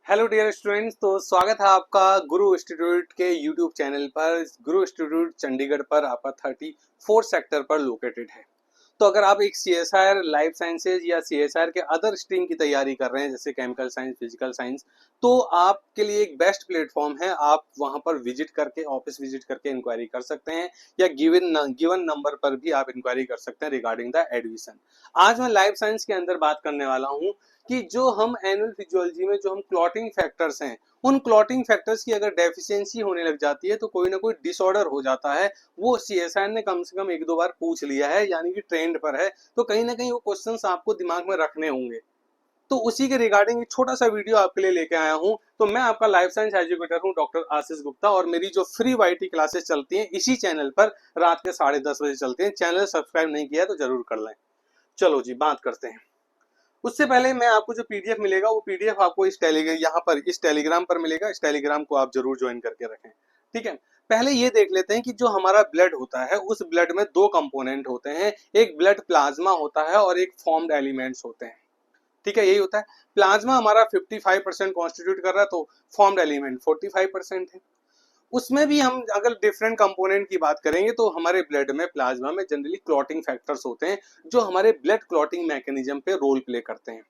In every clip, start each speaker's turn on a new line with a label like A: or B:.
A: Hello dear students. तो स्वागत है आपका गुरु इंस्टीट्यूट के यूट्यूब चैनल पर। गुरु इंस्टीट्यूट चंडीगढ़ पर आपका 34 सेक्टर पर लोकेटेड है। तो अगर आप एक सीएसआर लाइफ साइंसेज या सीएसआर के अदर स्ट्रीम की तैयारी कर रहे हैं जैसे केमिकल साइंस, फिजिकल साइंस, तो आपके लिए एक बेस्ट प्लेटफॉर्म है। आप वहां पर विजिट करके, ऑफिस विजिट करके इंक्वायरी कर सकते हैं या गिवन नंबर पर भी आप इंक्वायरी कर सकते हैं रिगार्डिंग द एडमिशन। आज मैं लाइफ साइंस के अंदर बात करने वाला हूँ कि जो हम एनुअल फिजियोलॉजी में जो हम क्लॉटिंग फैक्टर्स हैं, उन क्लॉटिंग फैक्टर्स की अगर डेफिशिएंसी होने लग जाती है तो कोई ना कोई डिसऑर्डर हो जाता है। वो सीएसआर ने कम से कम एक दो बार पूछ लिया है, यानी कि ट्रेंड पर है, तो कहीं ना कहीं वो क्वेश्चंस आपको दिमाग में रखने होंगे। तो उसी के रिगार्डिंग एक छोटा सा वीडियो आपके लिए लेके आया हूँ। तो मैं आपका लाइफ साइंस एजुकेटर हूँ डॉक्टर आशीष गुप्ता, और मेरी जो फ्री वाईटी क्लासेस चलती हैं इसी चैनल पर रात के 10:30 बजे चलती हैं। चैनल सब्सक्राइब नहीं किया तो जरूर कर लें। चलो जी, बात करते हैं। उससे पहले मैं आपको जो पीडीएफ मिलेगा वो पीडीएफ आपको इस टेलीग्राम पर मिलेगा। इस टेलीग्राम को आप जरूर ज्वाइन करके रखें, ठीक है। पहले ये देख लेते हैं कि जो हमारा ब्लड होता है उस ब्लड में दो कंपोनेंट होते हैं, एक ब्लड प्लाज्मा होता है और एक फॉर्म्ड एलिमेंट्स होते हैं, ठीक है। यही होता है। प्लाज्मा हमारा 55% कॉन्स्टिट्यूट कर रहा है, तो फॉर्म्ड एलिमेंट 45% है। उसमें भी हम अगर डिफरेंट कंपोनेंट की बात करेंगे तो हमारे ब्लड में, प्लाज्मा में जनरली क्लॉटिंग फैक्टर्स होते हैं जो हमारे ब्लड क्लॉटिंग मैकेनिज्म पे रोल प्ले करते हैं।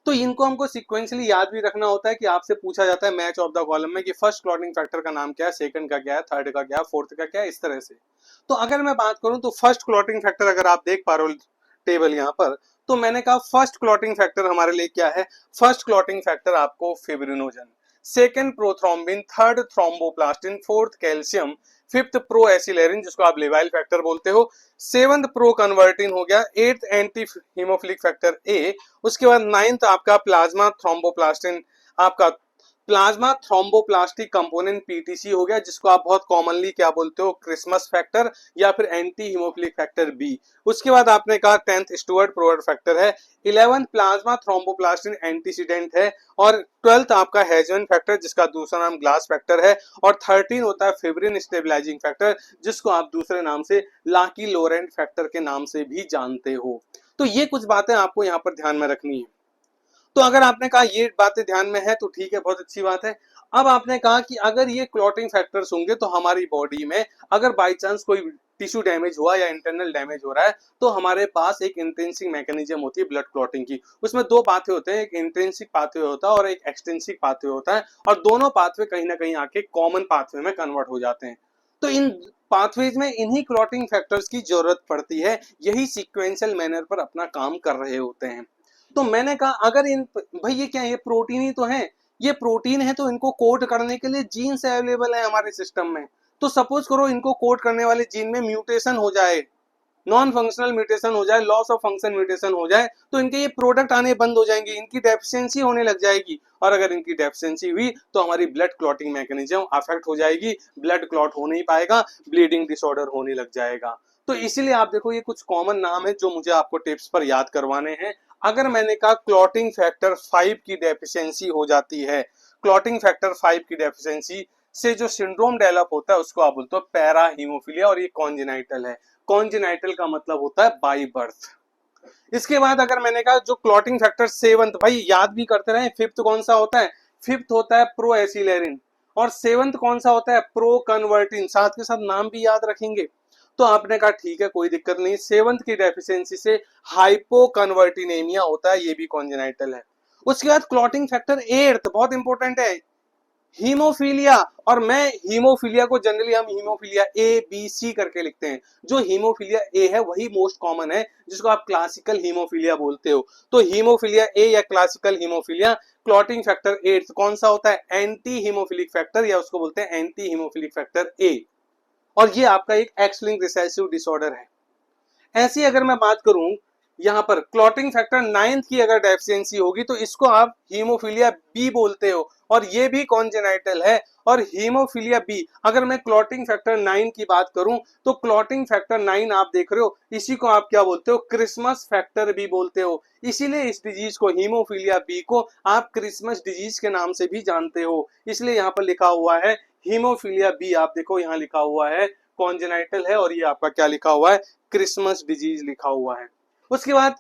A: तो इनको हमको सिक्वेंशली याद भी रखना होता है कि आपसे पूछा जाता है मैच ऑफ द कॉलम में कि फर्स्ट क्लॉटिंग फैक्टर का नाम क्या है, सेकंड का क्या है, थर्ड का क्या है, फोर्थ का क्या है, इस तरह से। तो अगर मैं बात करूं तो फर्स्ट क्लॉटिंग फैक्टर, अगर आप देख पा रहे हो टेबल यहाँ पर, तो मैंने कहा फर्स्ट क्लॉटिंग फैक्टर हमारे लिए क्या है। फर्स्ट क्लॉटिंग फैक्टर आपको fibrinogen, second prothrombin, third thromboplastin, fourth calcium, fifth pro accelerin जिसको आप लेवाइल फैक्टर बोलते हो, सेवंथ प्रो कन्वर्टिन हो गया, एट्थ एंटी हीमोफिलिक फैक्टर ए, उसके बाद नाइन्थ आपका प्लाज्मा थ्रोम्बोप्लास्टिन, आपका प्लाज्मा थ्रोम्बोप्लास्टिक कंपोनेंट पीटीसी हो गया, जिसको आप बहुत कॉमनली क्या बोलते हो, क्रिसमस फैक्टर या फिर एंटी हीमोफिलिक फैक्टर बी। उसके बाद आपने कहा 10th स्टुअर्ट ब्रोअर फैक्टर है, 11th प्लाज्मा थ्रोम्बोप्लास्टिन एंटीसीडेंट है, और 12th आपका हेजन फैक्टर जिसका दूसरा नाम ग्लास फैक्टर है, और 13 होता है फिब्रिन स्टेबलाइजिंग फैक्टर जिसको आप दूसरे नाम से लाकी लोरेंट फैक्टर के नाम से भी जानते हो। तो ये कुछ बातें आपको यहाँ पर ध्यान में रखनी है। तो अगर आपने कहा ये बातें ध्यान में है तो ठीक है, बहुत अच्छी बात है। अब आपने कहा कि अगर ये क्लॉटिंग फैक्टर्स होंगे तो हमारी बॉडी में अगर बाई चांस कोई टिश्यू डैमेज हुआ या इंटरनल डैमेज हो रहा है तो हमारे पास एक इंट्रिंसिक मैकेनिज्म होती है ब्लड क्लॉटिंग की। उसमें दो पाथवे होते हैं, एक इंट्रिंसिक पाथवे होता है और एक एक्सटेंसिक पाथवे होता है, और दोनों पाथवे कहीं ना कहीं आके कॉमन पाथवे में कन्वर्ट हो जाते हैं। तो इन पाथवेज में इन्हीं क्लॉटिंग फैक्टर्स की जरूरत पड़ती है, यही सीक्वेंशियल मैनर पर अपना काम कर रहे होते हैं। तो मैंने कहा अगर इन, भाई ये क्या है, ये प्रोटीन ही तो है। ये प्रोटीन है तो इनको कोड करने के लिए जीन्स अवेलेबल है हमारे सिस्टम में। तो सपोज करो इनको कोड करने वाले जीन में म्यूटेशन हो जाए, नॉन फंक्शनल म्यूटेशन हो जाए, लॉस ऑफ फंक्शन म्यूटेशन हो जाए, तो इनके ये प्रोडक्ट आने बंद हो जाएंगे, इनकी डेफिशिएंसी होने लग जाएगी। और अगर इनकी डेफिशिएंसी हुई तो हमारी ब्लड क्लॉटिंग मैकेनिज्म अफेक्ट हो जाएगी, ब्लड क्लॉट हो नहीं पाएगा, ब्लीडिंग डिसऑर्डर होने लग जाएगा। तो इसीलिए आप देखो ये कुछ कॉमन नाम है जो मुझे आपको टिप्स पर याद करवाने हैं। अगर मैंने कहा क्लॉटिंग फैक्टर 5 की डेफिशिएंसी हो जाती है, क्लॉटिंग फैक्टर 5 की डेफिशिएंसी से जो सिंड्रोम डेवलप होता है उसको आप बोलते हो पैरा हीमोफीलिया, और ये कॉन्जेनाइटल है। कॉन्जेनाइटल का मतलब होता है बाई बर्थ। इसके बाद अगर मैंने कहा जो क्लॉटिंग फैक्टर 7th, भाई याद भी करते रहे, फिफ्थ कौन सा होता है, फिफ्थ होता है प्रो एसिलेरिन, और 7th कौन सा होता है, प्रो कन्वर्टिन, साथ के साथ नाम भी याद रखेंगे। तो आपने कहा ठीक है, कोई दिक्कत नहीं। 7th की डेफिशिएंसी से हाइपोकन्वर्टिनेमिया होता है, ये भी कॉन्जेनाइटल है। उसके बाद क्लॉटिंग फैक्टर 8 बहुत इंपॉर्टेंट है, हीमोफीलिया। और मैं हीमोफीलिया को जनरली हम हीमोफीलिया ए बी सी करके लिखते हैं। जो हीमोफीलिया ए है वही मोस्ट कॉमन है, जिसको आप क्लासिकल हीमोफीलिया बोलते हो। तो हीमोफीलिया ए या क्लासिकल हीमोफीलिया, क्लॉटिंग फैक्टर 8 कौन सा होता है, एंटी हीमोफिलिक फैक्टर, या उसको बोलते हैं एंटी हीमोफिलिक फैक्टर ए। और ये आपका एक एक्स लिंक्ड रिसेसिव डिसऑर्डर है। ऐसी अगर मैं बात करूं, यहां पर क्लॉटिंग फैक्टर 9 की अगर डेफिशिएंसी होगी तो इसको आप हीमोफीलिया बी बोलते हो, और ये भी कॉन्जेनाइटल है। और हीमोफीलिया बी, अगर मैं क्लॉटिंग फैक्टर 9 की बात करूं तो क्लॉटिंग फैक्टर 9 आप देख रहे हो, इसी को आप क्या बोलते हो, क्रिसमस फैक्टर भी बोलते हो। इसीलिए इस डिजीज को, हीमोफीलिया बी को, आप क्रिसमस डिजीज के नाम से भी जानते हो। इसलिए यहाँ पर लिखा हुआ है हीमोफीलिया बी, आप देखो यहाँ लिखा हुआ है कॉन्जेनाइटल है, और ये आपका क्या लिखा हुआ है, क्रिसमस डिजीज लिखा हुआ है। उसके बाद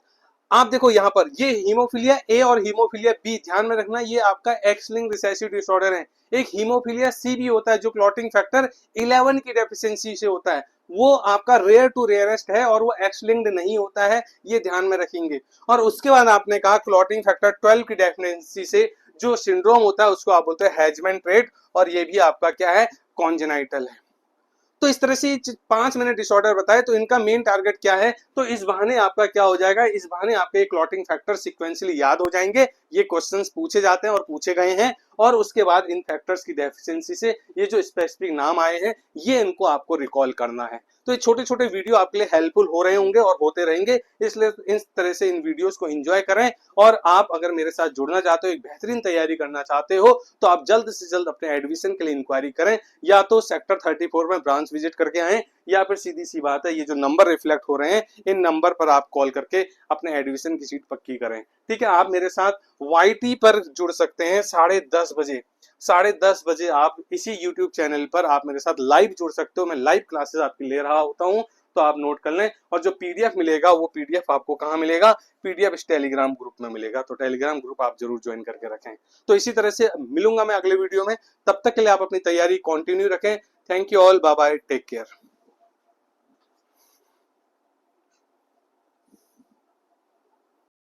A: आप देखो यहाँ पर ये हीमोफीलिया ए और हीमोफीलिया बी ध्यान में रखना, ये आपका एक्स लिंक्ड रिसेसिव डिसऑर्डर है। एक हीमोफीलिया सी भी होता है जो क्लॉटिंग फैक्टर 11 की डेफिशिएंसी से होता है, वो आपका रेयर टू रेयरेस्ट है और वो एक्स लिंक्ड नहीं होता है, ये ध्यान में रखेंगे। और उसके बाद आपने कहा क्लॉटिंग फैक्टर 12 की डेफिशिएंसी से जो सिंड्रोम होता है उसको आप बोलते हैं हैजमैन ट्रेट, और ये भी आपका क्या है, कॉन्जेनाइटल है। तो इस तरह से 5 मिनट डिसऑर्डर बताए, तो इनका मेन टारगेट क्या है, तो इस बहाने आपका क्या हो जाएगा, इस बहाने आपके क्लॉटिंग फैक्टर सिक्वेंशियली याद हो जाएंगे। ये क्वेश्चंस पूछे जाते हैं और पूछे गए हैं, और उसके बाद इन फैक्टर्स की डेफिशिएंसी से ये जो स्पेसिफिक नाम आए हैं ये इनको आपको रिकॉल करना है। तो ये छोटे छोटे वीडियो आपके लिए हेल्पफुल हो रहे होंगे और होते रहेंगे, इसलिए इस तरह से इन वीडियोस को एंजॉय करें। और आप अगर मेरे साथ जुड़ना चाहते हो, एक बेहतरीन तैयारी करना चाहते हो, तो आप जल्द से जल्द अपने एडमिशन के लिए इंक्वायरी करें, या तो सेक्टर 34 में ब्रांच विजिट करके आए, या फिर सीधी सी बात है ये जो नंबर रिफ्लेक्ट हो रहे हैं इन नंबर पर आप कॉल करके अपने एडमिशन की सीट पक्की करें। ठीक है, आप मेरे साथ YT पर जुड़ सकते हैं 10:30 बजे। 10:30 बजे आप इसी YouTube चैनल पर आप मेरे साथ लाइव जुड़ सकते हो, मैं लाइव क्लासेस आपकी ले रहा होता हूँ, तो आप नोट कर लें। और जो PDF मिलेगा वो PDF आपको कहाँ मिलेगा, PDF इस टेलीग्राम ग्रुप में मिलेगा, तो टेलीग्राम ग्रुप आप जरूर ज्वाइन करके रखें। तो इसी तरह से मिलूंगा मैं अगले वीडियो में, तब तक के लिए आप अपनी तैयारी कंटिन्यू रखें। Thank you all, bye bye, take care.